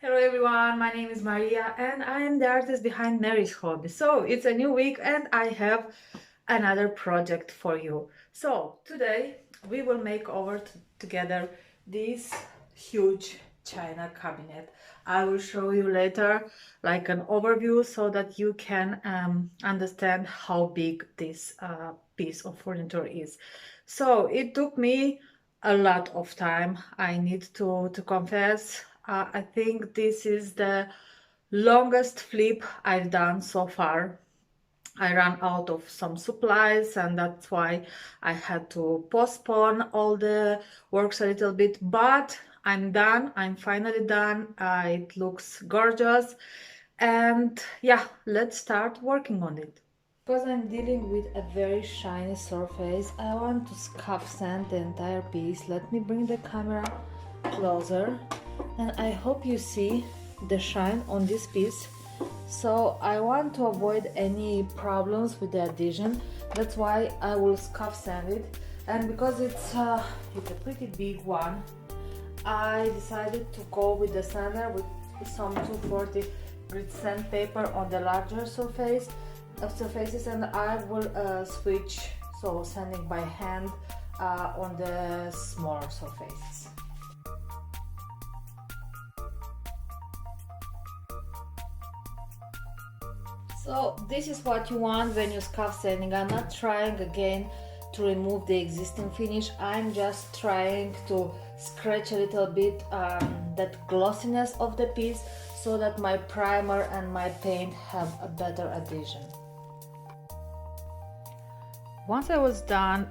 Hello everyone, my name is Maria and I am the artist behind Mary's Hobby. So it's a new week and I have another project for you. So today we will make over together this huge china cabinet. I will show you later like an overview so that you can understand how big this piece of furniture is. So it took me a lot of time. I need to confess. I think this is the longest flip I've done so far. I ran out of some supplies and that's why I had to postpone all the works a little bit, but I'm done. I'm finally done. It looks gorgeous. And yeah, let's start working on it. Because I'm dealing with a very shiny surface, I want to scuff sand the entire piece. Let me bring the camera closer and I hope you see the shine on this piece. So I want to avoid any problems with the adhesion. That's why I will scuff sand it. And because it's a pretty big one, I decided to go with the sander with some 240 grit sandpaper on the larger surfaces, and I will switch, so sanding by hand on the smaller surfaces. So this is what you want when you scuff sanding. I'm not trying again to remove the existing finish. I'm just trying to scratch a little bit that glossiness of the piece so that my primer and my paint have a better adhesion. Once I was done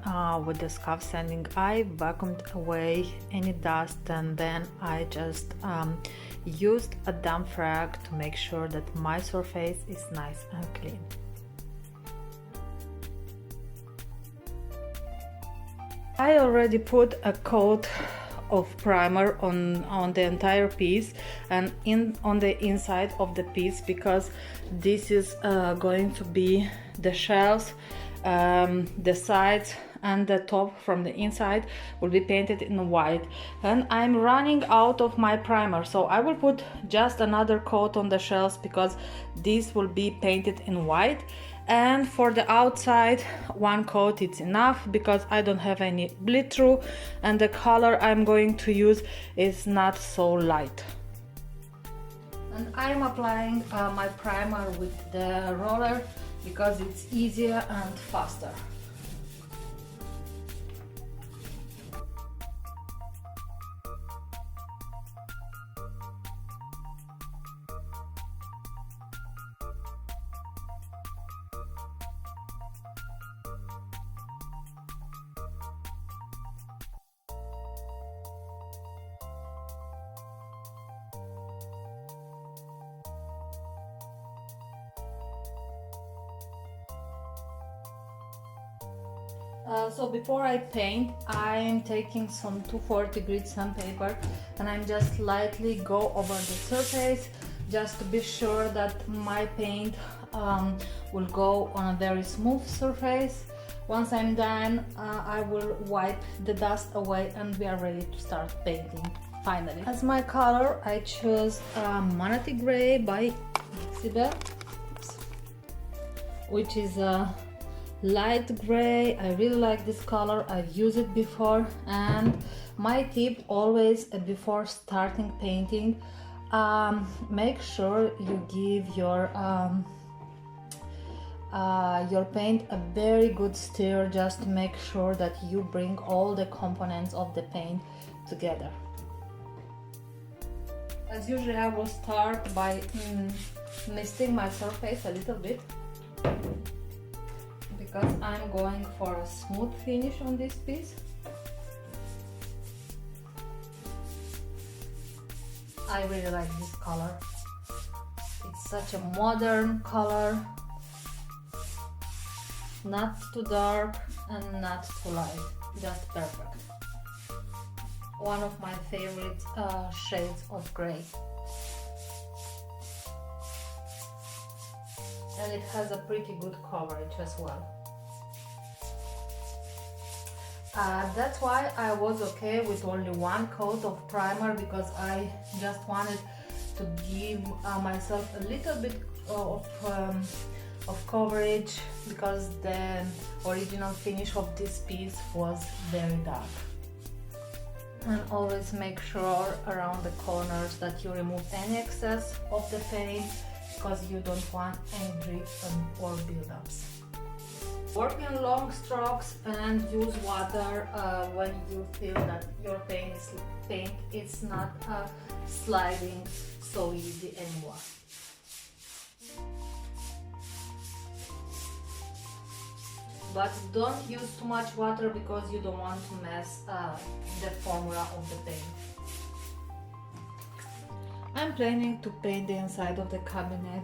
with the scuff sanding, I vacuumed away any dust and then I just used a damp rag to make sure that my surface is nice and clean. I already put a coat of primer on the entire piece and on the inside of the piece, because this is going to be the shelves. The sides and the top from the inside will be painted in white, and I'm running out of my primer, so I will put just another coat on the shelves because this will be painted in white. And for the outside, one coat is enough because I don't have any bleed through and the color I'm going to use is not so light. And I'm applying my primer with the roller because it's easier and faster. So before I paint, I'm taking some 240 grit sandpaper and I'm just lightly go over the surface just to be sure that my paint will go on a very smooth surface. Once I'm done, I will wipe the dust away and we are ready to start painting finally. As my color, I choose Manatee Gray by Sibel, which is a light gray. I really like this color. I've used it before. And my tip always before starting painting, make sure you give your paint a very good stir, just to make sure that you bring all the components of the paint together. As usual, I will start by misting my surface a little bit, because I'm going for a smooth finish on this piece. I really like this color. It's such a modern color, not too dark and not too light, just perfect. One of my favorite shades of gray. And it has a pretty good coverage as well. That's why I was okay with only one coat of primer, because I just wanted to give myself a little bit of coverage, because the original finish of this piece was very dark. And always make sure around the corners that you remove any excess of the paint, because you don't want any drips or buildups. Work in long strokes and use water when you feel that your paint is not sliding so easy anymore. But don't use too much water, because you don't want to mess the formula of the paint. I'm planning to paint the inside of the cabinet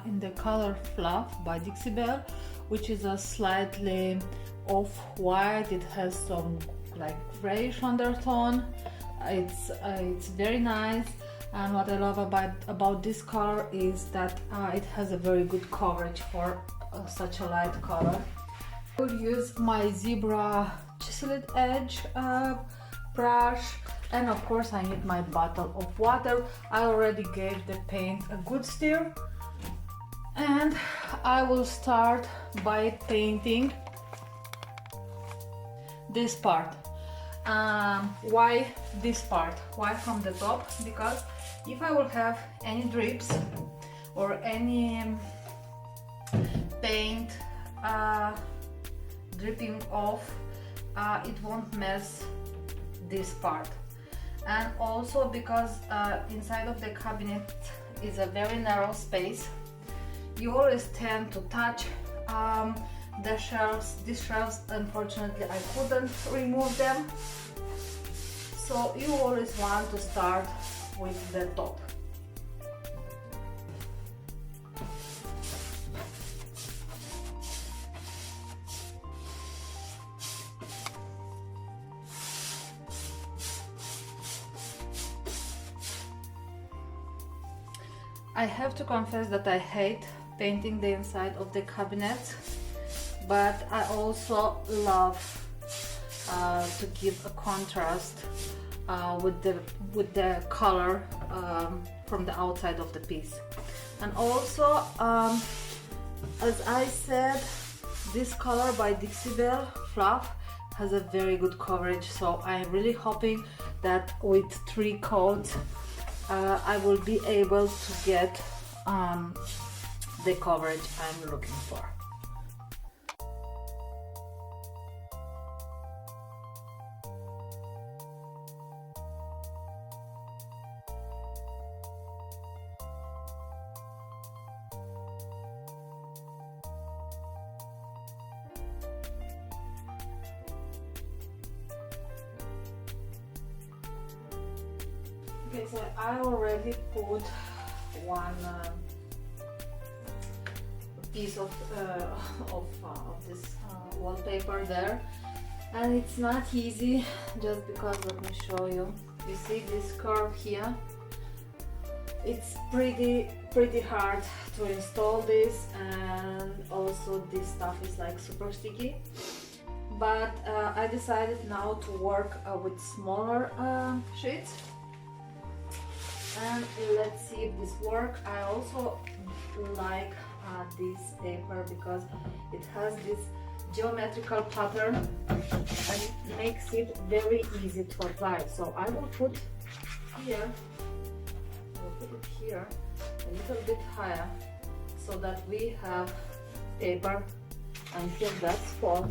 in the color Fluff by Dixie Belle, which is a slightly off-white. It has some like grayish undertone. It's very nice, and what I love about this color is that it has a very good coverage for such a light color. I will use my Zebra chiseled edge brush, and of course I need my bottle of water. I already gave the paint a good stir, and I will start by painting this part. Why this part? Why from the top? Because if I will have any drips or any paint dripping off, it won't mess this part. And also because inside of the cabinet is a very narrow space, you always tend to touch the shelves. These shelves, unfortunately, I couldn't remove them, so you always want to start with the top. I have to confess that I hate painting the inside of the cabinet, but I also love to give a contrast with the color from the outside of the piece. And also, as I said, this color by Dixie Belle Fluff has a very good coverage, so I'm really hoping that with 3 coats I will be able to get the coverage I'm looking for. Okay, so I already put one piece of this wallpaper there, and it's not easy, just because, let me show you. You see this curve here? It's pretty hard to install this, and also this stuff is like super sticky. But I decided now to work with smaller sheets. And let's see if this works. I also like this paper because it has this geometrical pattern and it makes it very easy to apply. So I will put here, a little bit higher, so that we have paper until that's full.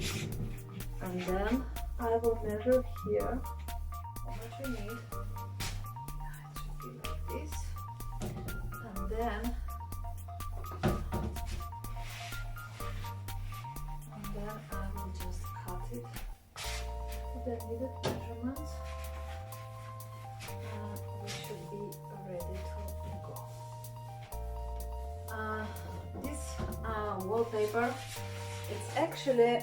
And then I will measure here how much we need. This, and then I will just cut it with the needed measurements, and we should be ready to go. This wallpaper, it's actually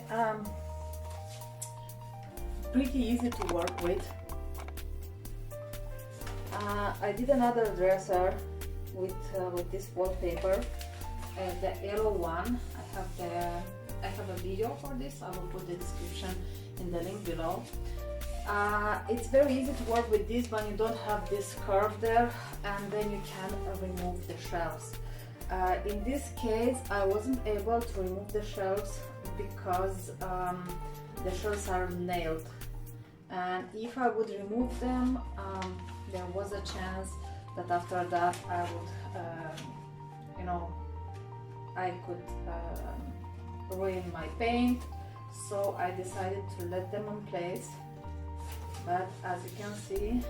pretty easy to work with. I did another dresser with this wallpaper, the yellow one. I have a video for this. I will put the description in the link below. It's very easy to work with this when you don't have this curve there, and then you can remove the shelves. In this case, I wasn't able to remove the shelves because the shelves are nailed, and if I would remove them, there was a chance that after that I would, you know, I could ruin my paint. So I decided to let them in place. But as you can see,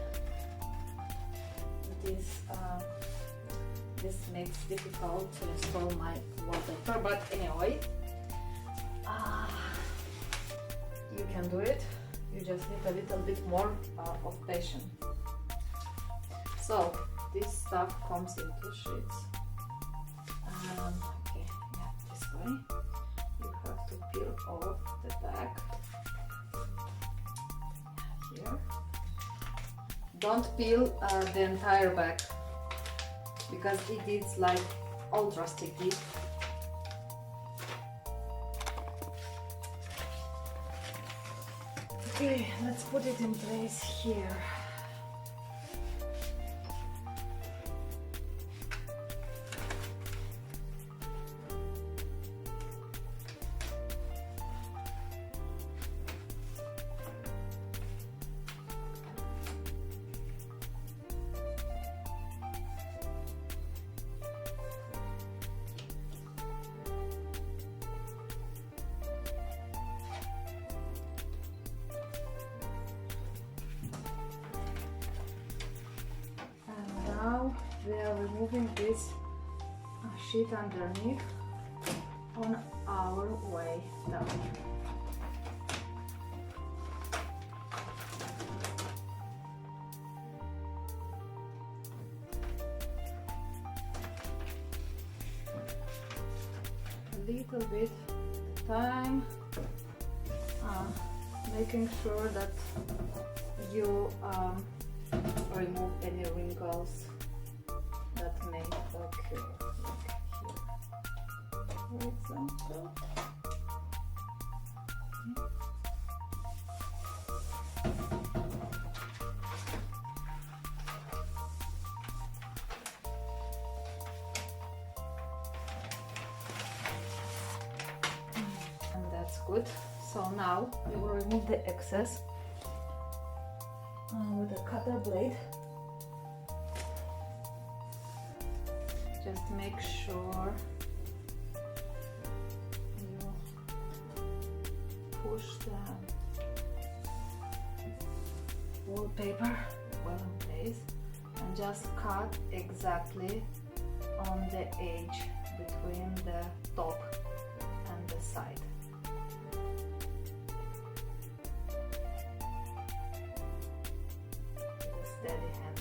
this makes it difficult to install my wallpaper. But anyway, you can do it. You just need a little bit more of patience. So this stuff comes in 2 sheets. Okay, yeah, this way. You have to peel off the back. Here. Don't peel the entire back because it is like ultra sticky. Okay, let's put it in place here. Now we are removing this sheet underneath on our way down. A little bit time, making sure that you remove any wrinkles that may occur, like here, for example. And that's good. So now we will remove the excess with a cutter blade. Just make sure you push the wallpaper well in place and just cut exactly on the edge between the top and the side. With a steady hand.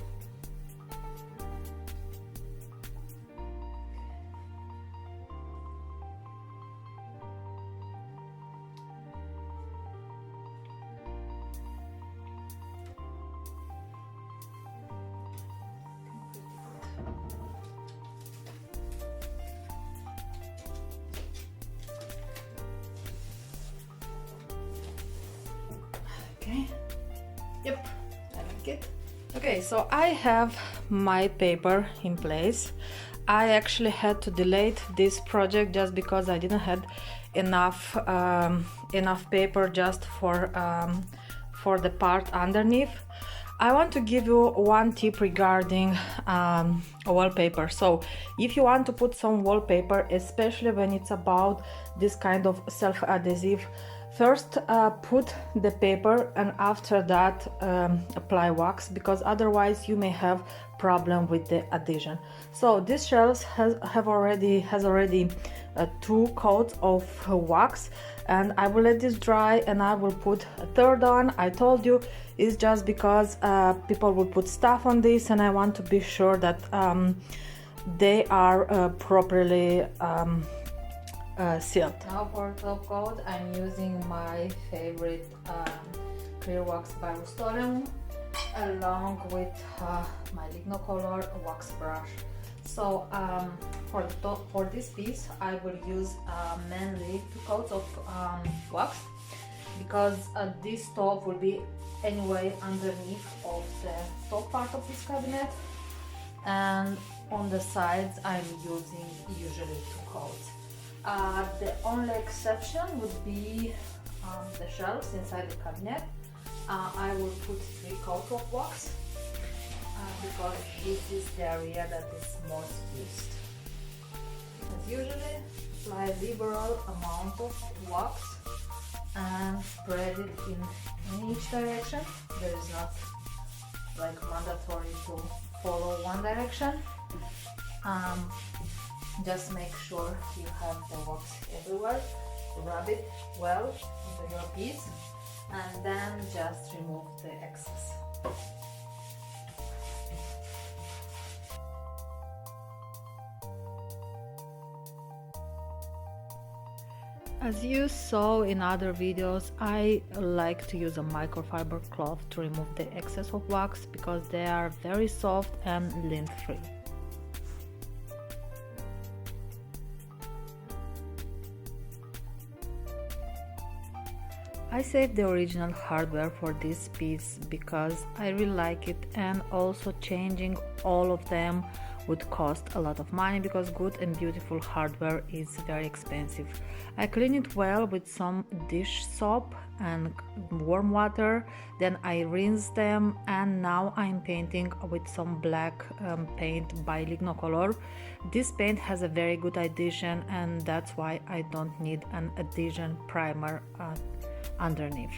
Okay, yep, I like it. Okay, so I have my paper in place. I actually had to delay this project just because I didn't have enough paper just for the part underneath. I want to give you one tip regarding wallpaper. So if you want to put some wallpaper, especially when it's about this kind of self-adhesive, first put the paper and after that apply wax, because otherwise you may have problem with the adhesion. So this shells has already 2 coats of wax, and I will let this dry and I will put a third on. I told you it's just because people will put stuff on this and I want to be sure that they are properly sealed. Now for top coat, I'm using my favorite clear wax by Rust-Oleum along with my Lignocolor wax brush. So for this piece I will use mainly 2 coats of wax. because this top will be anyway underneath of the top part of this cabinet, and on the sides I'm using usually 2 coats. The only exception would be the shelves inside the cabinet. I will put 3 coats of wax because this is the area that is most used. As usually, apply a liberal amount of wax and spread it in each direction. There is not like mandatory to follow one direction. Just make sure you have the wax everywhere. Rub it well into your piece and then just remove the excess. As you saw in other videos, I like to use a microfiber cloth to remove the excess of wax because they are very soft and lint-free. I saved the original hardware for this piece because I really like it, and also changing all of them would cost a lot of money because good and beautiful hardware is very expensive. I clean it well with some dish soap and warm water, then I rinse them, and now I'm painting with some black paint by Lignocolor. This paint has a very good adhesion, and that's why I don't need an adhesion primer underneath.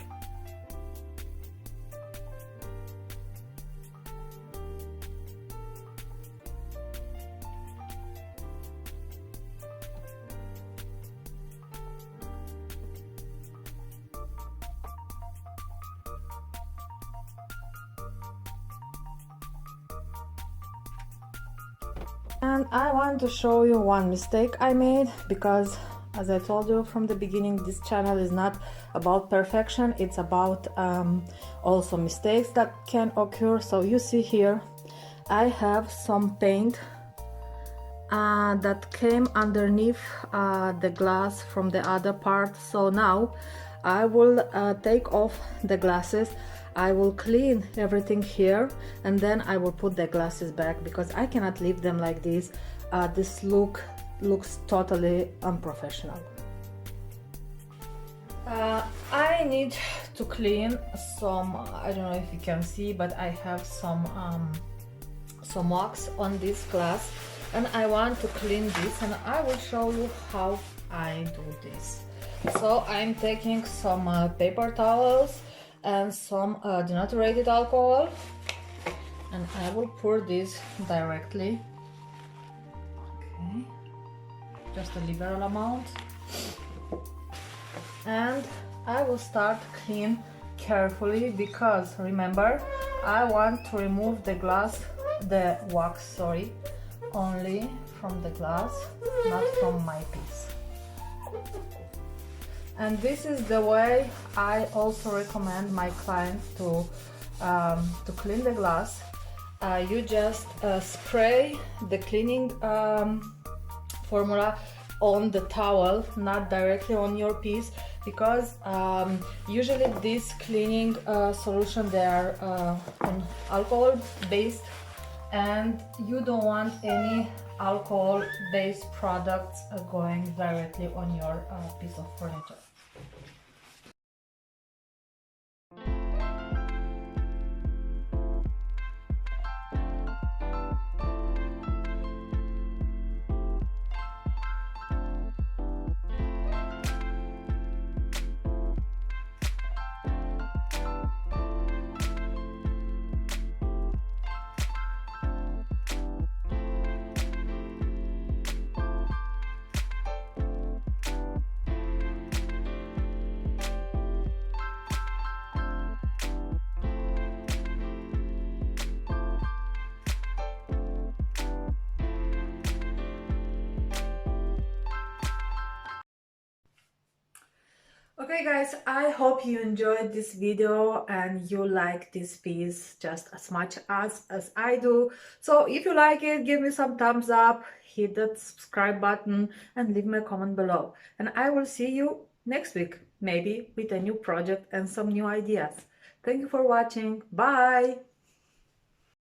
And I want to show you one mistake I made, because as I told you from the beginning, this channel is not about perfection, it's about also mistakes that can occur. So you see here I have some paint that came underneath the glass from the other part. So now I will take off the glasses, I will clean everything here, and then I will put the glasses back because I cannot leave them like this. This looks totally unprofessional. I need to clean some, I don't know if you can see, but I have some wax on this glass, and I want to clean this, and I will show you how I do this. So I'm taking some paper towels and some denaturated alcohol, and I will pour this directly. Okay, just a liberal amount, and I will start clean carefully because remember, I want to remove the wax, only from the glass, not from my piece. And this is the way I also recommend my clients to clean the glass. You just spray the cleaning formula on the towel, not directly on your piece, because usually this cleaning solution, they are on alcohol based, and you don't want any alcohol based products going directly on your piece of furniture. Okay guys, I hope you enjoyed this video and you like this piece just as much as I do. So if you like it, give me some thumbs up, hit that subscribe button and leave me a comment below. And I will see you next week. maybe with a new project and some new ideas. Thank you for watching. Bye!